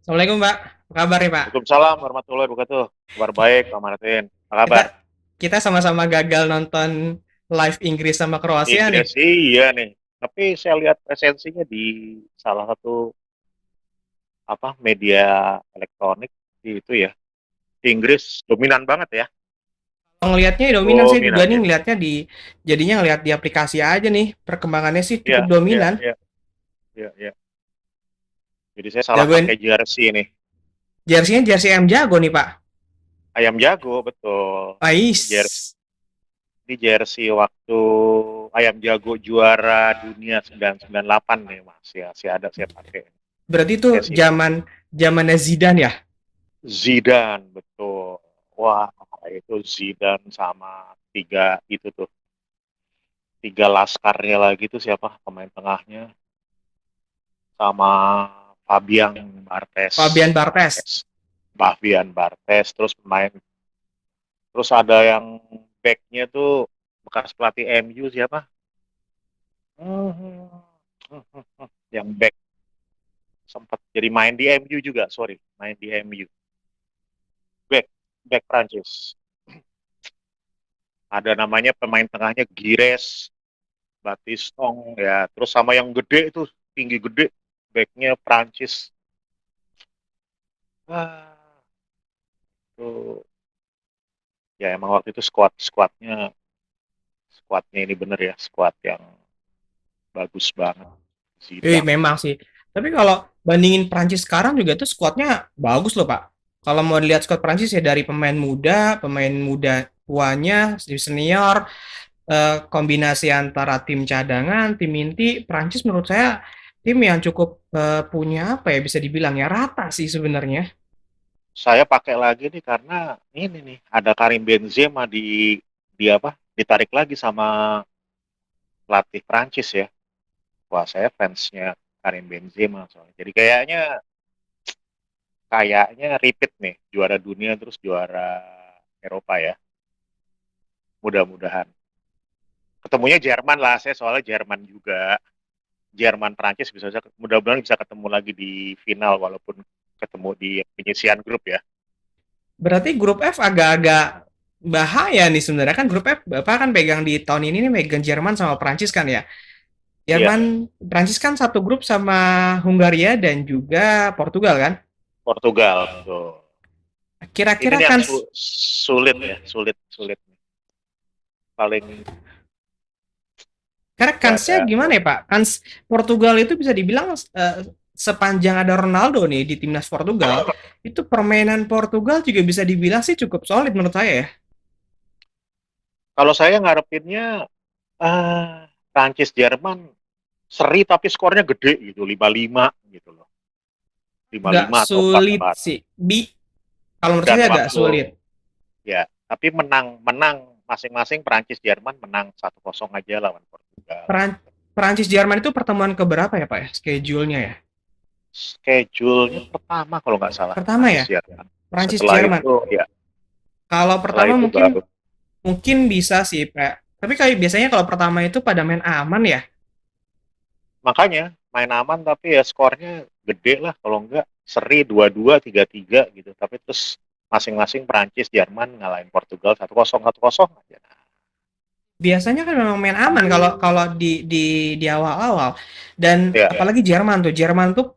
Assalamualaikum Pak, apa kabar nih Pak? Waalaikumsalam warahmatullahi wabarakatuh. Kabar baik, Pak Martin. Apa Kita kabar? kita sama-sama gagal nonton live Inggris sama Kroasia nih. Inggris iya nih. Tapi saya lihat presensinya di salah satu media elektronik itu ya. Inggris dominan banget ya. Kalau ngelihatnya dominan, saya juga Dominan nih ya. ngelihatnya jadinya ngelihat di aplikasi aja nih, perkembangannya sih Iya, cukup iya, dominan. iya, iya, iya. Jadi saya salah Jagoin pakai jersey nih. jersey-nya jersey M Jago nih Pak. Ayam jago betul. Jersey Ais. ini jersey waktu Ayam Jago juara dunia 998 nih Mas. Ya, masih ada saya pakai. Berarti itu Saya simpan. zamannya Zidane ya. Zidane betul. Wah, itu Zidane sama tiga itu tuh, tiga laskarnya lagi tuh siapa pemain tengahnya sama Fabian Barthez. Fabian Barthez. Fabian Barthez terus pemain terus ada yang backnya tuh bekas pelatih MU siapa? Yang back sempat jadi main di MU juga, sorry, main di MU. Back back Prancis. Ada namanya pemain tengahnya Gires, Batistong ya, terus sama yang gede itu tinggi gede backnya Prancis. Ah, itu ya emang waktu itu skuadnya ini bener ya, skuad yang bagus banget. Zidane. Memang sih. Tapi kalau bandingin Prancis sekarang juga tuh skuadnya bagus loh Pak. Kalau mau dilihat skuad Prancis ya dari pemain muda tuanya, senior, kombinasi antara tim cadangan, tim inti, Prancis menurut saya tim yang cukup punya apa ya bisa dibilang ya rata sih sebenarnya. Saya pakai lagi nih karena ini nih ada Karim Benzema di apa? Ditarik lagi sama pelatih Prancis ya. Wah, saya fansnya Karim Benzema soalnya. Jadi kayaknya repeat nih juara dunia terus juara Eropa ya. Mudah-mudahan. Ketemunya Jerman lah, saya soalnya Jerman juga. Jerman Prancis bisa saja mudah-mudahan bisa ketemu lagi di final walaupun ketemu di penyisian grup ya. Berarti grup F agak-agak bahaya nih sebenarnya kan grup F Bapak kan pegang di tahun ini nih megang Jerman sama Prancis kan ya. Iya, Prancis kan satu grup sama Hungaria dan juga Portugal kan. Portugal betul. Ini Kira-kira nih yang kan sulit ya, sulit sulit paling Karena nggak kansnya ada. gimana ya Pak? Kans Portugal itu bisa dibilang sepanjang ada Ronaldo nih di timnas Portugal, itu permainan Portugal juga bisa dibilang sih cukup solid menurut saya ya. Kalau saya ngarepinnya ah Prancis Jerman seri tapi skornya gede gitu, 5-5 gitu loh. lima Agak lima atau empat sulit empat sih. Kalau menurut dan saya agak waktu sulit. ya, tapi menang menang masing-masing Prancis Jerman menang 1-0 aja lawan Portugal. Peran Perancis Jerman itu pertemuan keberapa ya Pak ya? Schedule-nya ya. Schedule-nya pertama kalau nggak salah Pertama Prancis ya, Jerman. Perancis Setelah Jerman. itu ya, Kalau setelah pertama itu mungkin baru mungkin bisa sih Pak. Tapi kayak biasanya kalau pertama itu pada main aman ya. makanya main aman tapi ya skornya gede lah kalau enggak seri 2-2 3-3 gitu tapi terus masing-masing Prancis Jerman ngalahin Portugal 1-0 aja. Biasanya kan memang main aman kalau kalau di awal-awal. Dan Ya, ya. apalagi Jerman tuh. Jerman tuh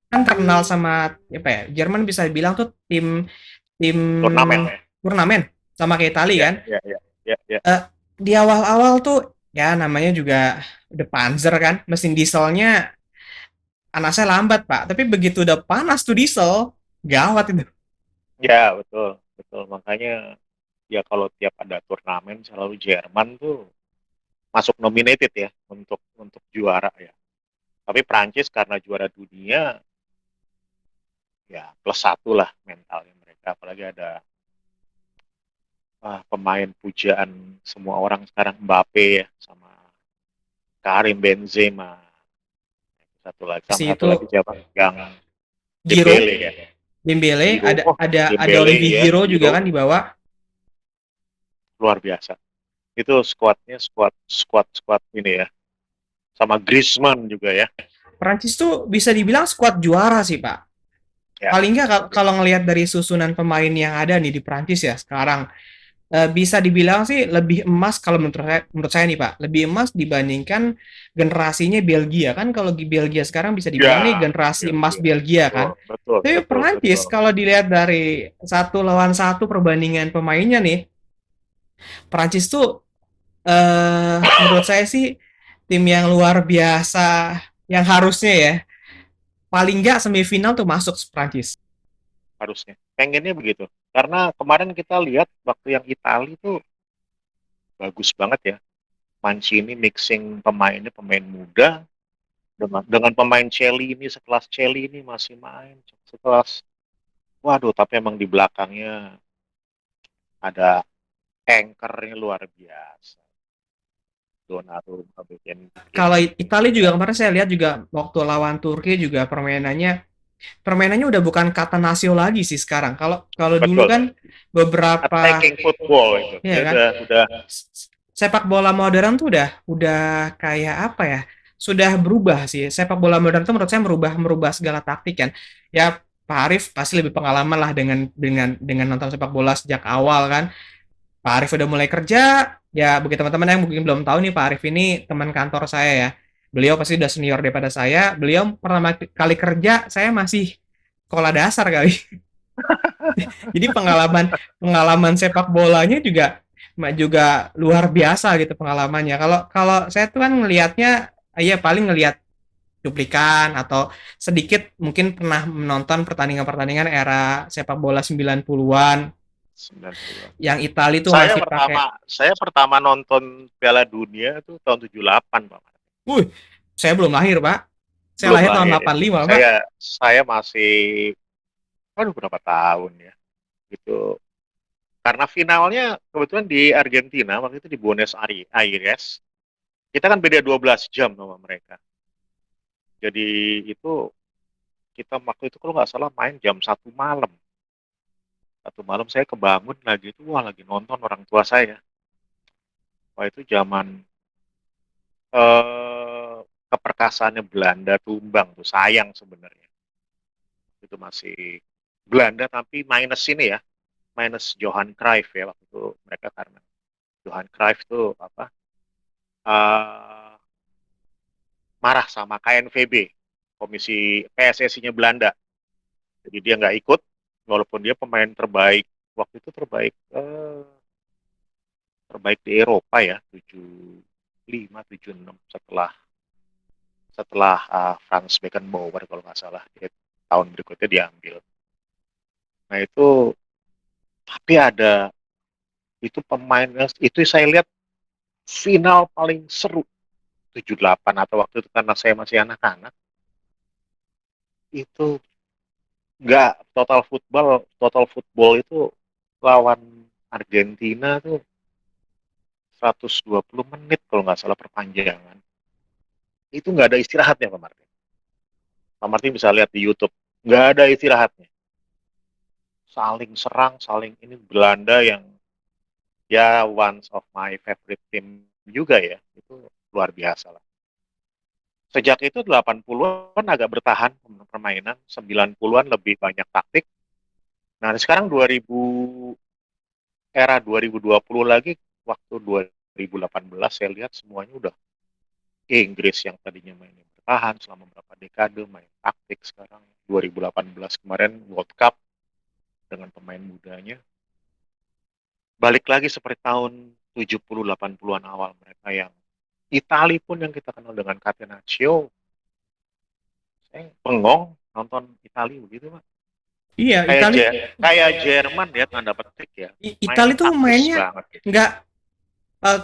kan terkenal sama apa ya? Jerman bisa dibilang tuh tim tim Turnamen ya. turnamen sama kayak Itali Ya, kan. ya, ya, ya, ya. Eh, di awal-awal tuh ya namanya juga udah Panzer kan, mesin dieselnya panasnya lambat Pak. Tapi begitu udah panas tuh diesel, gawat itu. Ya, betul, betul. Makanya ya kalau tiap ada turnamen selalu Jerman tuh masuk nominated ya untuk juara ya. Tapi Prancis karena juara dunia ya plus satu lah mentalnya mereka. Apalagi ada pemain pujaan semua orang sekarang Mbappe ya sama Karim Benzema. Satu lagi sama Si satu itu lagi siapa? Yang Giro, Dembele ya. Dembele, Giro. Oh, ada Dembele Olivier ya, Giroud juga Giro kan di bawah. luar biasa. Itu skuadnya skuad skuad skuad ini ya. Sama Griezmann juga ya. Prancis tuh bisa dibilang skuad juara sih Pak. Ya, paling nggak oke. kalau ngelihat dari susunan pemain yang ada nih di Prancis ya sekarang, bisa dibilang sih lebih emas kalau menurut saya nih Pak, lebih emas dibandingkan generasinya Belgia. Kan kalau di Belgia sekarang bisa Ya, dibilang nih generasi emas Belgia. Belgia Betul, kan. betul, Tapi betul, Perancis betul. kalau dilihat dari satu lawan satu perbandingan pemainnya nih, Perancis tuh menurut saya sih tim yang luar biasa yang harusnya ya paling nggak semifinal tuh masuk Perancis. Harusnya. Pengennya begitu. Karena kemarin kita lihat waktu yang Itali tuh bagus banget ya. Mancini mixing pemainnya pemain muda dengan pemain Chelsea ini sekelas Chelsea ini masih main sekelas, waduh, tapi emang di belakangnya ada anchornya luar biasa. Donnarumma bikin Kalau Italia juga kemarin saya lihat juga waktu lawan Turki juga permainannya udah bukan Catanaccio lagi sih sekarang. Kalau kalau dulu betul, kan beberapa attacking football itu. ya Dia kan udah sepak bola modern tuh udah kayak apa ya? Sudah berubah sih. Sepak bola modern tuh menurut saya merubah merubah segala taktik kan. Ya Pak Arif pasti lebih pengalaman lah dengan nonton sepak bola sejak awal kan. Pak Arif udah mulai kerja, ya bagi teman-teman yang mungkin belum tahu nih Pak Arif ini teman kantor saya ya. Beliau pasti udah senior daripada saya. Beliau pertama kali kerja saya masih sekolah dasar kali. Jadi pengalaman pengalaman sepak bolanya juga juga luar biasa gitu pengalamannya. Kalau kalau saya tuh kan ngelihatnya ya paling ngelihat cuplikan atau sedikit mungkin pernah menonton pertandingan-pertandingan era sepak bola 90-an 90-an. yang Italia tuh Saya masih pakai. pertama saya pertama nonton Piala Dunia itu tahun 78, Pak. Wih, saya belum lahir, Pak. Saya Belum lahir tahun lahir ya. 85, Pak. Saya masih, aduh, berapa tahun ya gitu. Karena finalnya kebetulan di Argentina, waktu itu di Buenos Aires. Kita kan beda 12 jam sama mereka. Jadi itu kita waktu itu kalau nggak salah main jam 1 malam. 1 malam saya kebangun lagi itu, wah, lagi nonton orang tua saya. Wah, itu zaman eh, keperkasaannya Belanda tumbang tuh, sayang sebenarnya. Itu masih Belanda tapi minus ini ya, minus Johan Cruyff ya waktu itu mereka, karena Johan Cruyff tuh apa, eh, marah sama KNVB, Komisi PSSI-nya Belanda. Jadi dia nggak ikut, walaupun dia pemain terbaik waktu itu, terbaik di Eropa ya, 75 76, setelah setelah Franz Beckenbauer kalau nggak salah, dia tahun berikutnya diambil. Nah itu, tapi ada itu pemain itu saya lihat final paling seru 78, atau waktu itu karena saya masih anak-anak, itu nggak, total football itu lawan Argentina tuh 120 menit kalau nggak salah perpanjangan. Itu nggak ada istirahatnya, Pak Martin. Pak Martin bisa lihat di YouTube, nggak ada istirahatnya. Saling serang, saling ini, Belanda yang ya one of my favorite team juga ya, itu luar biasa lah. Sejak itu 80-an agak bertahan permainan, 90-an lebih banyak taktik. Nah, sekarang 2000, era 2020 lagi, waktu 2018 saya lihat semuanya udah Inggris yang tadinya mainnya bertahan selama berapa dekade, main taktik. Sekarang 2018 kemarin World Cup dengan pemain mudanya, balik lagi seperti tahun 70 80-an awal mereka, yang Itali pun yang kita kenal dengan Catenaccio. Saya bengong nonton Itali begitu, Pak. Iya, Kayak Italia kayak Jerman ya, tanda petik ya. Italia Mainnya tuh taktis mainnya banget gitu. nggak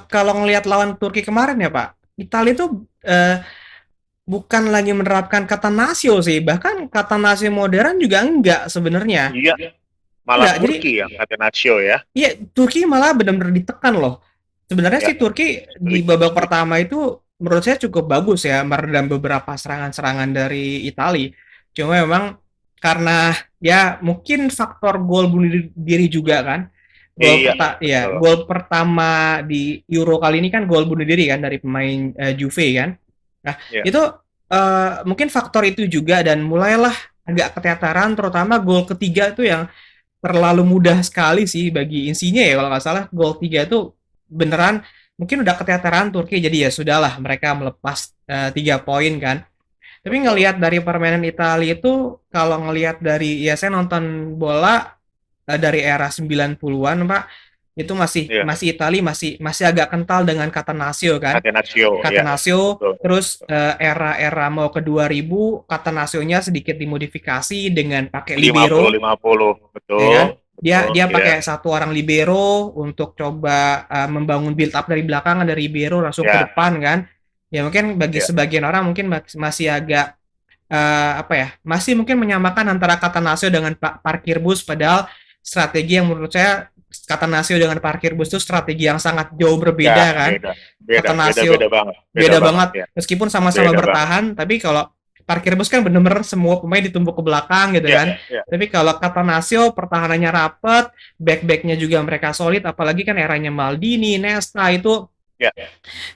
kalau ngelihat lawan Turki kemarin ya, Pak. Italia tuh bukan lagi menerapkan kata nasio sih, bahkan kata nasio modern juga enggak sebenarnya. Iya, malah Enggak, jadi Turki yang Catenaccio ya. iya Turki malah benar-benar ditekan loh. Sebenarnya Ya, sih Turki di setuju, babak setuju. pertama itu menurut saya cukup bagus ya meredam beberapa serangan-serangan dari Italia. Cuma memang karena ya mungkin faktor gol bunuh diri juga kan. Iya, Ya, betul. gol pertama di Euro kali ini kan gol bunuh diri kan dari pemain Juve kan. Nah, Ya, itu mungkin faktor itu juga dan mulailah agak keteteran, terutama gol ketiga itu yang terlalu mudah sekali sih bagi Insigne ya kalau nggak salah. Gol 3 itu beneran mungkin udah keteteran Turki, jadi ya sudahlah mereka melepas 3 poin kan. Tapi Betul. ngelihat dari permainan Italia itu, kalau ngelihat dari ya saya nonton bola dari era 90-an Pak, itu masih Iya, masih Italia masih masih agak kental dengan Catenaccio kan. Catenaccio, ya, Catenaccio, betul. terus era-era mau ke 2000, Catenaccio-nya sedikit dimodifikasi dengan pakai Lima puluh libero, lima puluh, ya betul, kan? Dia betul, dia ya, pakai satu orang libero untuk coba membangun build up dari belakang, dari libero langsung ke ya, depan kan. Ya mungkin bagi ya, sebagian orang mungkin masih agak apa ya, masih mungkin menyamakan antara Catanaccio dengan parkir bus, padahal strategi yang menurut saya Catanaccio dengan parkir bus itu strategi yang sangat jauh ya, berbeda kan. beda, beda, beda, Catanaccio beda banget, beda beda banget, banget ya, meskipun sama-sama beda banget, bertahan, tapi kalau parkir bus kan bener-bener semua pemain ditumpuk ke belakang gitu ya, kan. ya, Tapi kalau Catanaccio pertahanannya rapet, back-backnya juga mereka solid, apalagi kan eranya Maldini, Nesta itu ya,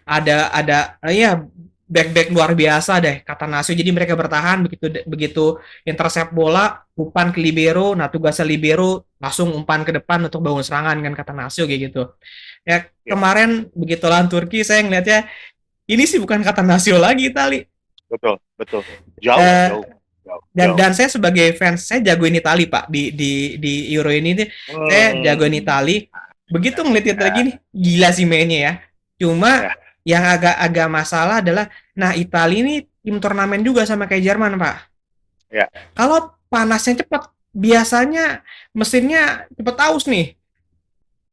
ada ya back-back luar biasa deh kata Nasio. Jadi mereka bertahan, begitu begitu intercept bola umpan ke libero, nah tugasnya libero langsung umpan ke depan untuk bangun serangan kan kata Nasio kayak gitu ya. ya, Kemarin begitu lawan Turki saya ngelihatnya ini sih bukan kata Nasio lagi Itali. betul, betul, jauh, eh, jauh, jauh, dan jauh. dan saya sebagai fans saya jagoin Itali Pak di Euro ini nih, saya jagoin Hmm, Itali. Begitu ngeliat lagi ya, nih gila sih mainnya ya. Cuma ya, yang agak-agak masalah adalah, nah Italia ini tim turnamen juga sama kayak Jerman Pak. ya, Kalau panasnya cepat, biasanya mesinnya cepet aus nih.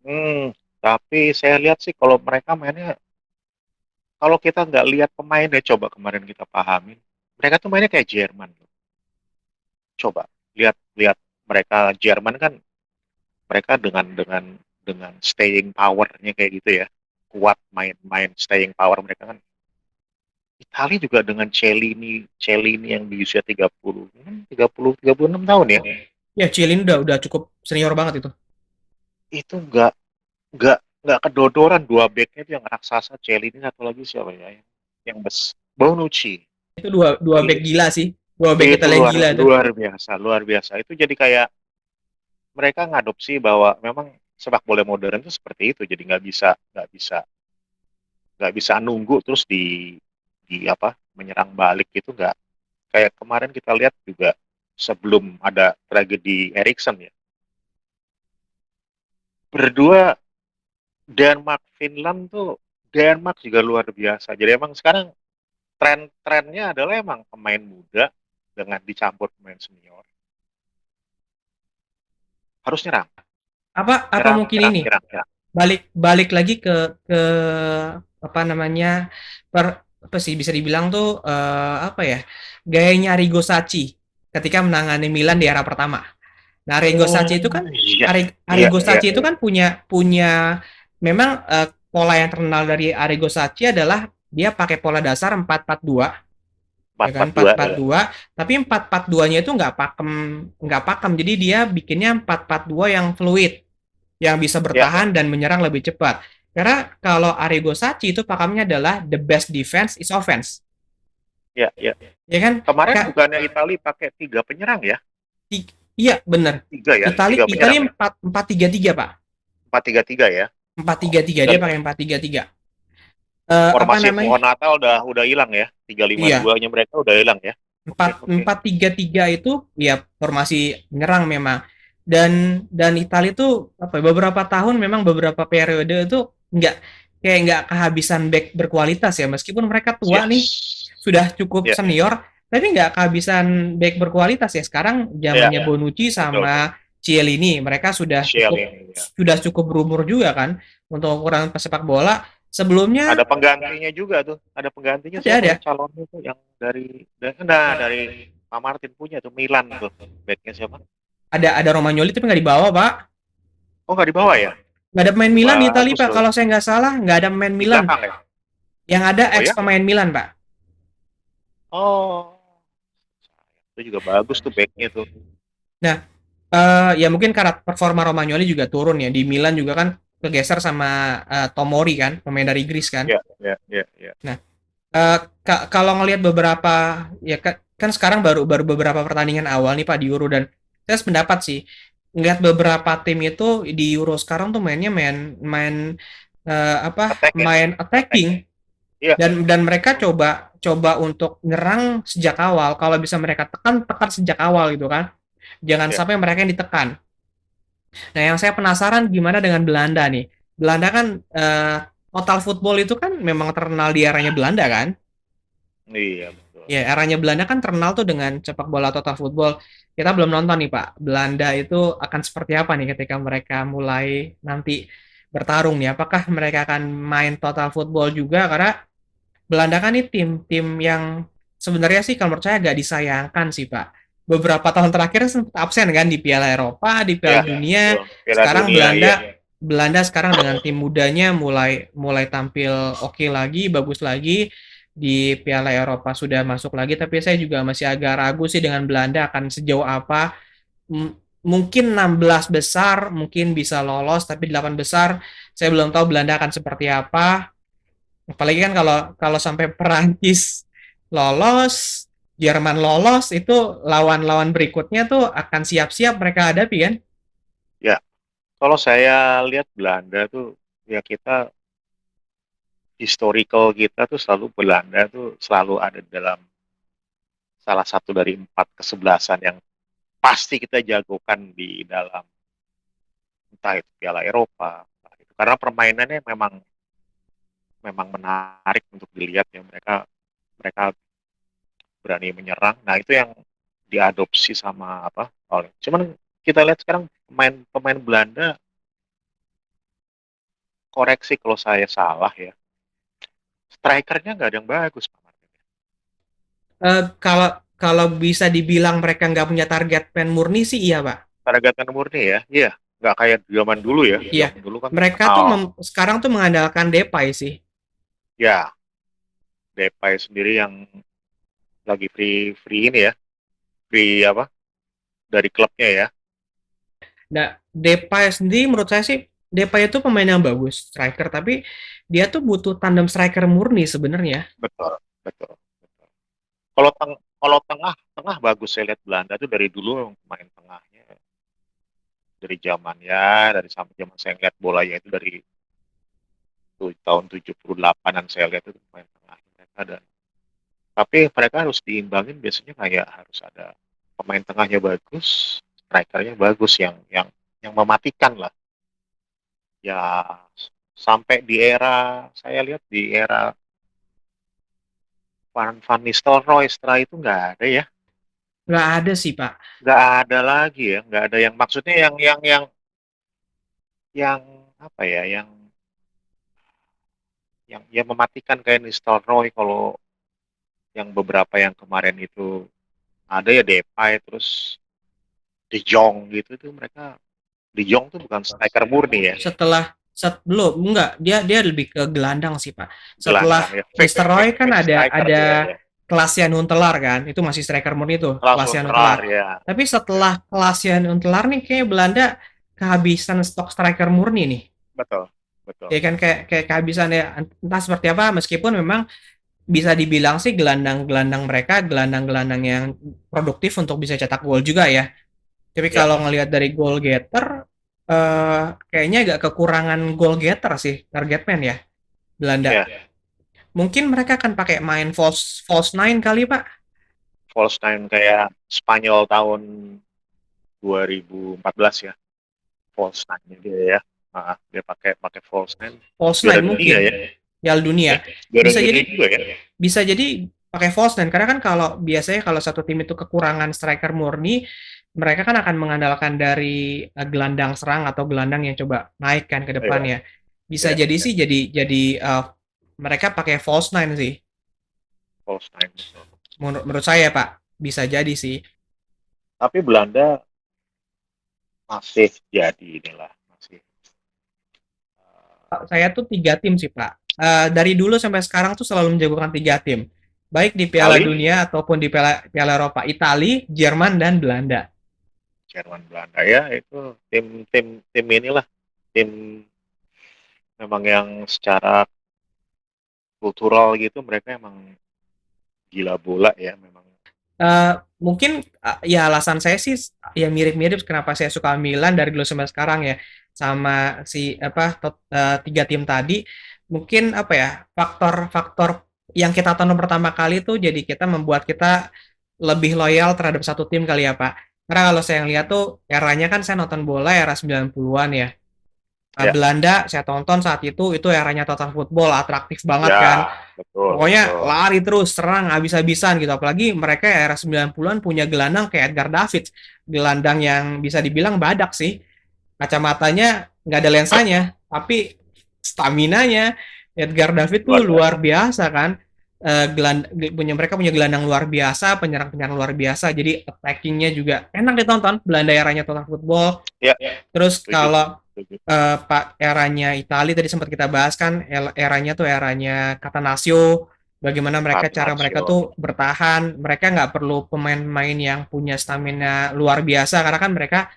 hmm, tapi saya lihat sih kalau mereka mainnya, kalau kita nggak lihat pemainnya, coba kemarin kita pahamin, mereka tuh mainnya kayak Jerman. Coba lihat lihat mereka Jerman kan, mereka dengan staying powernya kayak gitu ya, kuat main-main staying power mereka kan. Italia juga dengan Cellini yang di usia 30, 36 tahun ya, Ya Chilin udah cukup senior banget itu. itu nggak kedodoran dua backnya itu yang raksasa. Cellini satu lagi siapa ya, yang Bonucci. Itu dua dua back I- gila sih. Dua back itu Italia luar gila tuh. luar biasa, luar biasa. Itu jadi kayak mereka ngadopsi bahwa memang sepak bola modern itu seperti itu. Jadi nggak bisa nunggu terus di apa, menyerang balik gitu, nggak. Kayak kemarin kita lihat juga sebelum ada tragedi Erikson ya, berdua Denmark Finland tuh, Denmark juga luar biasa. Jadi emang sekarang tren-trennya adalah emang pemain muda dengan dicampur pemain senior harus nyerang, Apa nyerang, mungkin nyerang, ini nyerang, nyerang. balik balik lagi ke apa namanya, apa sih bisa dibilang tuh apa ya, gayanya Arrigo Sacchi ketika menangani Milan di era pertama. Nah, Arrigo Oh, Sacchi itu kan iya, iya, Arrigo iya, Sacchi itu iya. kan punya punya memang pola yang terkenal dari Arrigo Sacchi adalah dia pakai pola dasar 4-4-2 ya Empat kan, empat empat dua empat ya. dua tapi 4-4-2-nya itu nggak pakem, jadi dia bikinnya 4-4-2 yang fluid, yang bisa Ya, ya, bertahan dan menyerang lebih cepat. Karena kalau Arrigo Sacchi itu pakemnya adalah the best defense is offense. ya, ya. Ya kan? Kemarin Kak, bukannya Italia pakai tiga penyerang ya? iya benar. Tiga ya, Itali tiga Itali penyerang ya. 4-4-3-3, Pak. 4-3-3 ya. Empat Oh, tiga tiga dan dia pakai 4-3-3. Apa formasi namanya? Monata udah hilang ya. Tiga lima Iya, duanya mereka udah hilang ya. Oke, empat oke. empat tiga tiga itu ya formasi menyerang memang. Dan Italia itu apa ya, beberapa tahun memang beberapa periode itu nggak nggak kehabisan back berkualitas ya, meskipun mereka tua nih, Yes. sudah cukup Ya, senior, tapi nggak kehabisan back berkualitas ya. Sekarang ya, zamannya Bonucci betul. sama Chiellini, mereka Shell ini ya. sudah cukup berumur juga kan untuk ukuran pesepak bola. Sebelumnya Ada penggantinya juga tuh. Ada penggantinya siapa ada ya calonnya tuh, yang dari Pak Martin punya tuh, Milan tuh. Backnya siapa? ada Romagnoli tapi nggak dibawa Pak. Oh, nggak dibawa ya? Nggak ada pemain Oh, Milan di Italia bagus Pak. tuh. Kalau saya nggak salah nggak ada pemain Di Milan. belakang ya? Yang ada Oh ex ya? pemain Milan Pak. Oh, itu juga bagus tuh backnya tuh. Nah, ya mungkin karena performa Romagnoli juga turun ya di Milan juga kan, kegeser sama Tomori kan, pemain dari Inggris kan. Ya, ya, ya, ya. Nah, kalau ngelihat beberapa ya kan sekarang baru baru beberapa pertandingan awal nih Pak di Euro, dan saya sependapat sih ngeliat beberapa tim itu di Euro sekarang tuh mainnya main main apa Attack ya, main attack. attacking, Iya, dan mereka coba coba untuk nyerang sejak awal. Kalau bisa mereka tekan tekan sejak awal gitu kan, jangan iya. sampai mereka yang ditekan. Nah, yang saya penasaran gimana dengan Belanda nih. Belanda kan total football itu kan memang terkenal di eranya Belanda kan. Iya, betul. Ya, eranya Belanda kan terkenal tuh dengan sepak bola total football. Kita belum nonton nih, Pak. Belanda itu akan seperti apa nih ketika mereka mulai nanti bertarung nih? Apakah mereka akan main total football juga? Karena Belanda kan ini tim-tim yang sebenarnya sih kalau menurut saya agak disayangkan sih, Pak. Beberapa tahun terakhir sempat absen kan di Piala Eropa, di Piala Iya, Dunia. betul. Piala Sekarang Dunia, iya. Belanda Belanda sekarang dengan tim mudanya mulai mulai tampil oke lagi, bagus lagi. Di Piala Eropa sudah masuk lagi, tapi saya juga masih agak ragu sih dengan Belanda akan sejauh apa. Mungkin 16 besar mungkin bisa lolos, tapi 8 besar saya belum tahu Belanda akan seperti apa. Apalagi kan kalau kalau sampai Perancis lolos, Jerman lolos, itu lawan-lawan berikutnya tuh akan siap-siap mereka hadapi kan. Ya, kalau saya lihat Belanda tuh, ya kita historical kita tuh selalu Belanda tuh selalu ada dalam salah satu dari 4 kesebelasan yang pasti kita jagokan di dalam entah itu Piala Eropa, entah itu. Karena permainannya memang memang menarik untuk dilihat ya, mereka mereka berani menyerang. Nah, itu yang diadopsi sama apa oleh. Cuman kita lihat sekarang pemain-pemain Belanda, koreksi kalau saya salah ya, strikernya nggak ada yang bagus, Pak Martin. Kalau kalau bisa dibilang mereka nggak punya target pen murni sih iya Pak. Targetan murni ya, iya, nggak kayak zaman dulu ya. Iya, Zaman dulu kan mereka tuh terkenal, sekarang tuh mengandalkan Depay sih. ya, Depay sendiri yang lagi free free ini ya, free apa dari klubnya ya. Nah, Depay sendiri menurut saya sih Depay itu pemain yang bagus, striker, tapi dia tuh butuh tandem striker murni sebenarnya. Betul, betul, betul. Kalau tengah tengah bagus, saya lihat Belanda tuh dari dulu memang pemain tengahnya dari zaman ya, dari sampai zaman saya lihat bolanya itu dari tahun 78-an saya lihat itu pemain tengahnya mereka ada. Tapi mereka harus diimbangin, biasanya kayak harus ada pemain tengahnya bagus, strikernya bagus yang mematikan lah. Ya sampai di era, saya lihat di era Van Nistelrooy, setelah itu nggak ada ya, Nggak ada sih, Pak. nggak ada lagi ya, nggak ada yang maksudnya yang apa ya, yang mematikan kayak Nistelrooy. Kalau yang beberapa yang kemarin itu ada ya Depay, terus De Jong gitu, itu mereka De Jong tuh bukan striker murni ya, Setelah belum, enggak, dia dia lebih ke gelandang sih, Pak. Setelah gelandang ya, Mister Roy kan fake striker ada dia ya. Klasian Huntelaar kan, itu masih striker murni tuh, Langsung Klasian terar Huntelaar. ya. Tapi Ya, setelah Klasian Huntelaar nih kayak Belanda kehabisan stok striker murni nih. betul, betul. Ya kan kayak kayak kehabisan ya, entah seperti apa, meskipun memang bisa dibilang sih gelandang-gelandang mereka gelandang-gelandang yang produktif untuk bisa cetak gol juga ya. Tapi Ya, kalau ngelihat dari goal getter, kayaknya agak kekurangan goal getter sih target man ya Belanda. ya. Mungkin mereka akan pakai main false false nine kali Pak. False nine kayak Spanyol tahun 2014 ya. False nine dia ya. Dia pakai pakai false nine. False Juara nine dunia mungkin ya. Piala Dunia. Juara Bisa dunia jadi juga ya. bisa jadi pakai false nine karena kan kalau biasanya kalau satu tim itu kekurangan striker murni, mereka kan akan mengandalkan dari gelandang serang atau gelandang yang coba naik kan ke Iya, depannya. Bisa iya. jadi sih jadi mereka pakai false nine sih. False nine betul. Menurut saya Pak, bisa jadi sih. Tapi Belanda masih jadi inilah, masih Saya tuh tiga tim sih Pak. Dari dulu sampai sekarang tuh selalu menjagokan tiga tim. Baik di Piala Itali, Dunia ataupun di Piala Eropa. Itali, Jerman, dan Belanda. Jerman, Belanda ya, itu tim-tim tim inilah, tim memang yang secara kultural gitu mereka emang gila bola ya memang. Mungkin, ya alasan saya sih ya mirip-mirip kenapa saya suka Milan dari dulu sampai sekarang ya, sama si apa, 3 tim tadi. Mungkin apa ya, faktor-faktor yang kita tonton pertama kali tuh jadi kita membuat kita lebih loyal terhadap satu tim kali ya, Pak. Karena kalau saya lihat tuh eranya kan saya nonton bola era 90-an ya. Ya, Belanda saya tonton saat itu eranya total football, atraktif banget ya, kan. betul, Pokoknya betul. lari terus, serang habis-habisan gitu. Apalagi mereka era 90-an punya gelandang kayak Edgar Davids. Gelandang yang bisa dibilang badak sih. Kacamatanya nggak ada lensanya, tapi staminanya Edgar David tuh Luar luar biasa. biasa kan. Mereka punya gelandang luar biasa, penyerang-penyerang luar biasa. Jadi attackingnya juga enak ditonton. Belanda eranya total football. Ya, Terus setuju, kalau setuju. Pak eranya Italia tadi sempat kita bahas kan eranya tuh eranya Catanaccio, bagaimana cara mereka Catenaccio. tuh bertahan, mereka nggak perlu pemain-pemain yang punya stamina luar biasa karena kan mereka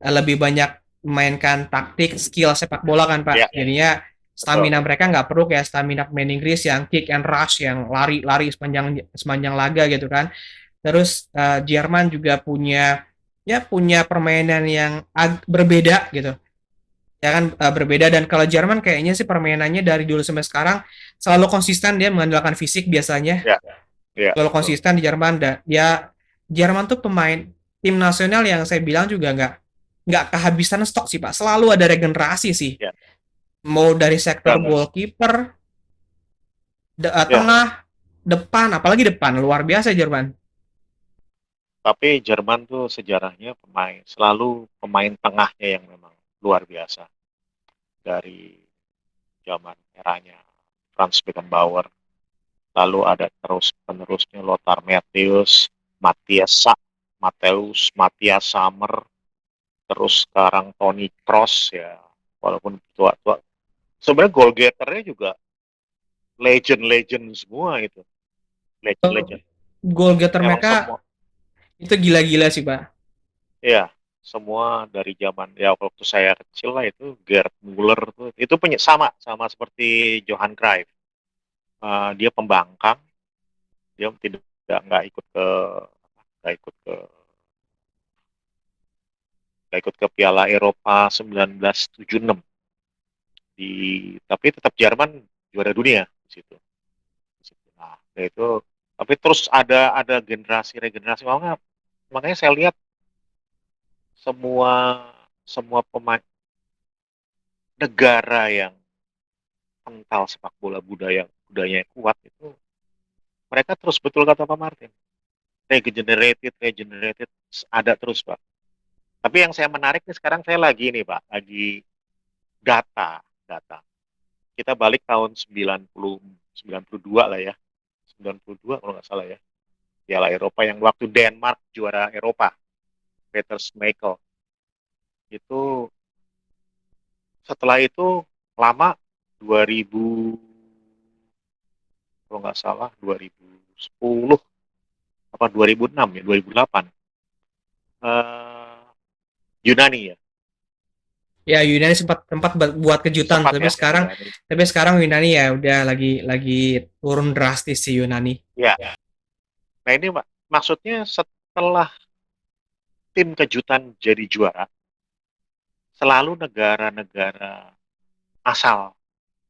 lebih banyak memainkan taktik skill sepak bola kan Ya, Pak, jadinya betul. stamina mereka nggak perlu kayak stamina pemain Inggris yang kick and rush yang lari-lari sepanjang sepanjang laga gitu kan. Terus Jerman juga punya permainan yang berbeda gitu ya kan, berbeda. Dan kalau Jerman kayaknya sih permainannya dari dulu sampai sekarang selalu konsisten, dia mengandalkan fisik biasanya, Ya, ya, selalu betul. konsisten di Jerman. Ya Jerman tuh pemain tim nasional yang saya bilang juga nggak kehabisan stok sih Pak, selalu ada regenerasi sih, Ya, mau dari sektor dan goalkeeper, ya, tengah, depan, apalagi depan luar biasa Jerman. tapi Jerman tuh sejarahnya selalu pemain tengahnya yang memang luar biasa dari zaman eranya Franz Beckenbauer. Lalu ada terus penerusnya Lothar Matthäus, Matthias Sammer, terus sekarang Toni Kroos ya, walaupun tua-tua. Sebenarnya goal getternya juga legend-legend semua itu, legend-legend. Goal getter Emang mereka semua, itu gila-gila sih Pak. ya semua dari zaman ya waktu saya kecil lah itu Gerd Müller tuh itu punya sama seperti Johan Cruyff. Dia pembangkang, dia tidak nggak ikut ke nggak ikut ke nggak ikut ke Piala Eropa 1976 di tapi tetap Jerman juara dunia di situ. Nah, itu tapi terus ada generasi regenerasi makanya saya lihat semua semua pemain negara yang kental sepak bola budaya kuat itu mereka terus betul kata Pak Martin regenerated ada terus Pak. Tapi yang saya menarik nih sekarang saya lagi nih Pak lagi data kita balik tahun 92 lah ya 92 kalau nggak salah ya Piala Eropa yang waktu Denmark juara Eropa Peter Schmeichel itu setelah itu lama 2000 kalau nggak salah 2010 apa 2006 ya 2008 Yunani ya Ya Yunani sempat sempat buat kejutan, sempat tapi ya sekarang Yunani Yunani ya udah lagi turun drastis sih Yunani. ya nah ini maksudnya setelah tim kejutan jadi juara selalu negara-negara asal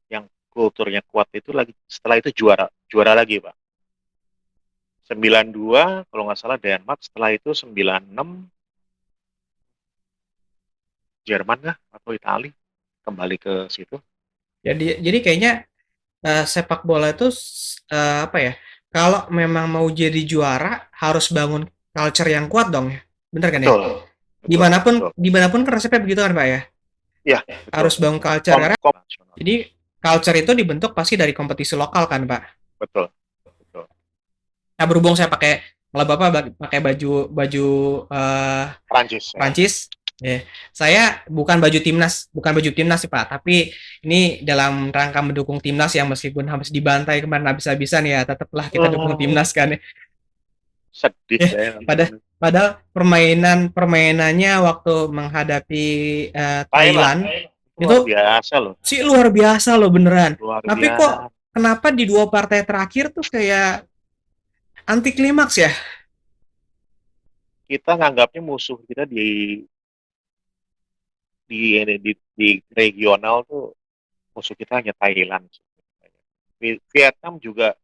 yang kulturnya kuat itu lagi setelah itu juara juara lagi Pak 92 kalau nggak salah Denmark setelah itu 96 Jerman kah atau Italia kembali ke situ Jadi kayaknya sepak bola itu apa ya? Kalau memang mau jadi juara harus bangun culture yang kuat dong ya. Bener kan ya? betul betul Dimanapun betul dimanapun kan resepnya begitu kan Pak ya. ya betul Harus bangun culture kom karena kom nasional jadi culture itu dibentuk pasti dari kompetisi lokal kan Pak. betul betul Nah berhubung saya pakai, kalau Bapak pakai baju baju eh, Prancis ya Prancis. Ya. Saya bukan baju timnas sih Pak, tapi ini dalam rangka mendukung timnas yang meskipun habis dibantai kemarin habis-habisan ya tetaplah kita dukung oh, timnas kan. sedih Ya, saya pada nonton padahal permainannya waktu menghadapi Thailand Thailand luar itu biasa loh sih luar biasa loh beneran. luar Tapi biasa kok kenapa di dua partai terakhir tuh kayak anti klimaks ya? kita nganggapnya musuh kita di regional tuh musuh kita hanya Thailand. Vietnam juga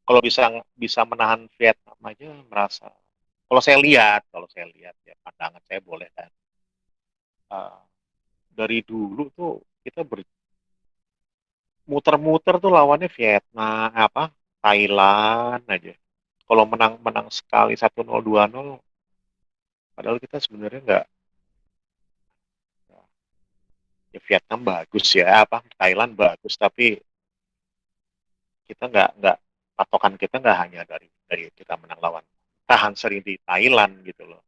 kalau bisa bisa menahan Vietnam aja merasa, kalau saya lihat ya pandangan saya boleh kan. Uh, dari dulu tuh kita bermuter-muter tuh lawannya Vietnam apa Thailand aja. Kalau menang-menang sekali 1-0 2-0, padahal kita sebenarnya nggak, ya Vietnam bagus ya apa Thailand bagus, tapi kita nggak patokan kita nggak hanya dari kita menang lawan tahan seri di Thailand gitu loh.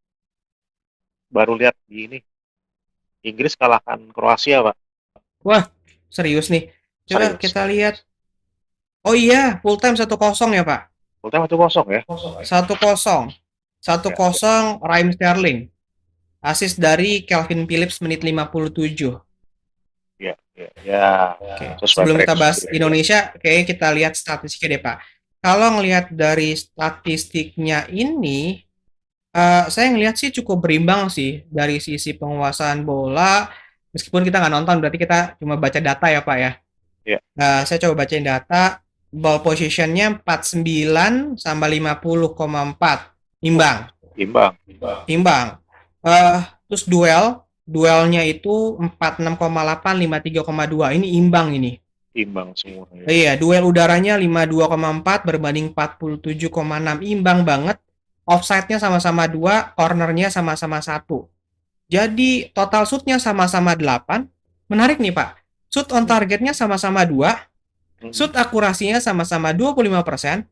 Baru lihat di ini Inggris kalahkan Kroasia pak. Wah, serius nih. Coba Serius. kita lihat. Oh iya, full time 1-0 ya, Pak. Full time 1-0 ya. 1-0. satu Ya, kosong Raheem Sterling. Assist dari Calvin Phillips menit 57. ya, ya, ya. Oke, Sesuai sebelum kita bahas prediksi. Indonesia, kayaknya kita lihat statistiknya deh, Pak. Kalau ngelihat dari statistiknya ini, saya ngelihat sih cukup berimbang sih dari sisi penguasaan bola. Meskipun kita nggak nonton, berarti kita cuma baca data ya, Pak ya. Ya, Saya coba bacain data. Ball positionnya 49 sama 50,4. oh, Imbang. imbang. Imbang. Terus duelnya itu 46,8, 53,2. Ini imbang ini. Imbang semua ya. Iya, duel udaranya 52,4 berbanding 47,6. Imbang banget. Offside-nya sama-sama 2, cornernya sama-sama 1. Jadi total shoot-nya sama-sama 8. Menarik nih, Pak. Shoot on targetnya sama-sama 2. Hmm. Shoot akurasinya sama-sama 25%.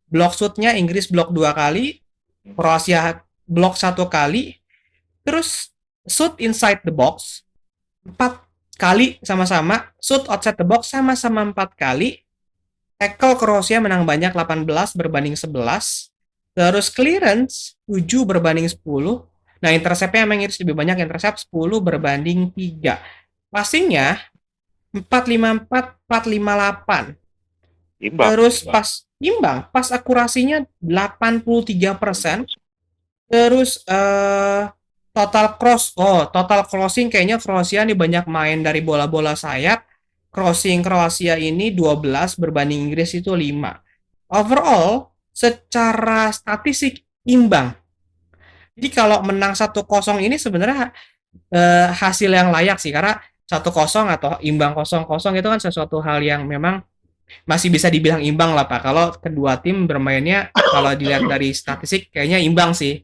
Block shoot-nya Inggris blok 2 kali, Kroasia blok 1 kali. Terus shoot inside the box 4 kali sama-sama, shoot outside the box sama-sama 4 kali. Tackle Kroasia menang banyak 18 berbanding 11. Terus clearance 7 berbanding 10. Nah, interceptnya emang Inggris lebih banyak, intercept 10 berbanding 3. Passingnya 454, 458. Imbang. Terus pas akurasinya 83%. Terus total crossing kayaknya Kroasia nih banyak main dari bola-bola sayap. Crossing Kroasia ini 12 berbanding Inggris itu 5. Overall, secara statistik imbang. Jadi kalau menang 1-0 ini sebenarnya hasil yang layak sih, karena 1-0 atau imbang 0-0 itu kan sesuatu hal yang memang masih bisa dibilang imbang lah, Pak. Kalau kedua tim bermainnya, kalau dilihat dari statistik kayaknya imbang sih.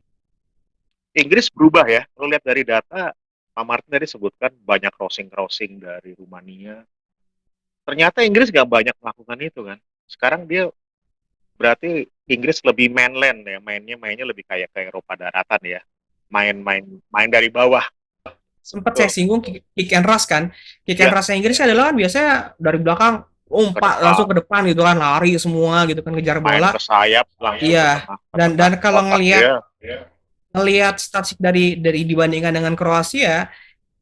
Inggris berubah ya. Kalau lihat dari data, Pak Martin tadi sebutkan banyak crossing-crossing dari Rumania. Ternyata Inggris nggak banyak melakukan itu kan. Sekarang dia berarti Inggris lebih mainland ya, mainnya lebih kayak Eropa daratan ya. Main dari bawah. Sempat saya Betul. singgung kick and rush kan. Kick and Ya, rush Inggris adalah kan biasanya dari belakang ke umpat langsung depan, ke depan gitu kan, lari semua gitu kan, kejar main bola. ke sayap langsung ke Iya. tengah Dan kalau kotak ngelihat dia. ngelihat statistik dari dibandingkan dengan Kroasia,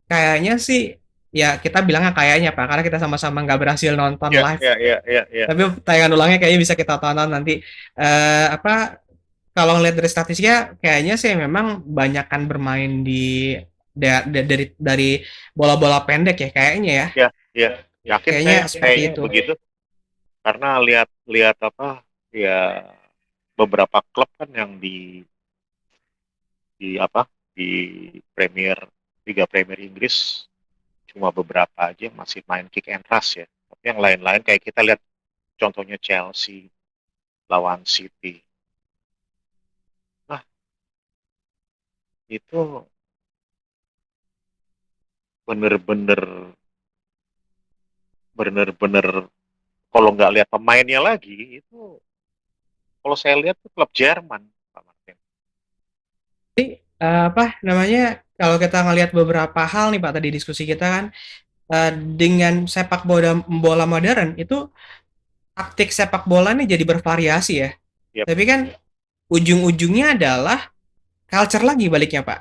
kayaknya sih ya kita bilangnya kayaknya Pak, karena kita sama-sama nggak berhasil nonton Ya, live. ya, ya, ya, ya. Tapi tayangan ulangnya kayaknya bisa kita tonton nanti. Apa kalau ngelihat dari statistiknya kayaknya sih memang banyakkan bermain dari bola-bola pendek ya kayaknya ya. Ya, ya. Yakin Kayaknya saya seperti kayaknya itu. begitu karena lihat apa ya beberapa klub kan yang di apa di Premier Liga Premier Inggris cuma beberapa aja yang masih main kick and rush ya. Tapi yang lain-lain kayak kita lihat contohnya Chelsea lawan City. Nah, itu bener-bener bener-bener kalau nggak lihat pemainnya lagi itu kalau saya lihat tuh klub Jerman Pak Martin. Apa namanya? Kalau kita ngelihat beberapa hal nih Pak tadi diskusi kita kan dengan sepak bola bola modern itu taktik sepak bola ini jadi bervariasi ya. Yep, Tapi kan ujung-ujungnya adalah culture lagi baliknya Pak.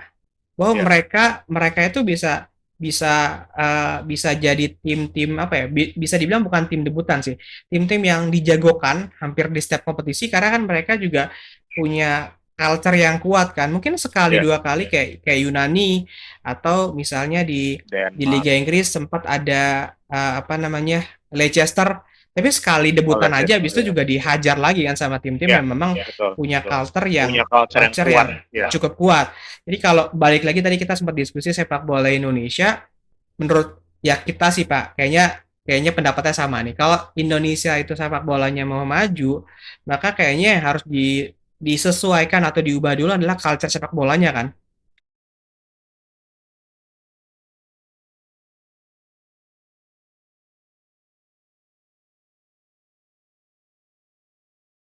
Bahwa ya, mereka mereka itu bisa bisa bisa jadi tim-tim apa ya? Bisa dibilang bukan tim debutan sih. Tim-tim yang dijagokan hampir di setiap kompetisi karena kan mereka juga punya culture yang kuat kan. Mungkin sekali Ya, dua kali kayak kayak Yunani atau misalnya di Denmark, Liga Inggris sempat ada apa namanya Leicester, tapi sekali oh, debutan aja Leicester habis itu ya. juga dihajar lagi kan sama tim-tim Ya, yang memang betul, punya betul. Punya culture yang culture kuat, yang ya. cukup kuat. Jadi kalau balik lagi tadi kita sempat diskusi sepak bola Indonesia, menurut ya kita sih Pak, kayaknya kayaknya pendapatnya sama nih. Kalau Indonesia itu sepak bolanya mau maju, maka kayaknya yang harus disesuaikan atau diubah dulu adalah culture sepak bolanya kan.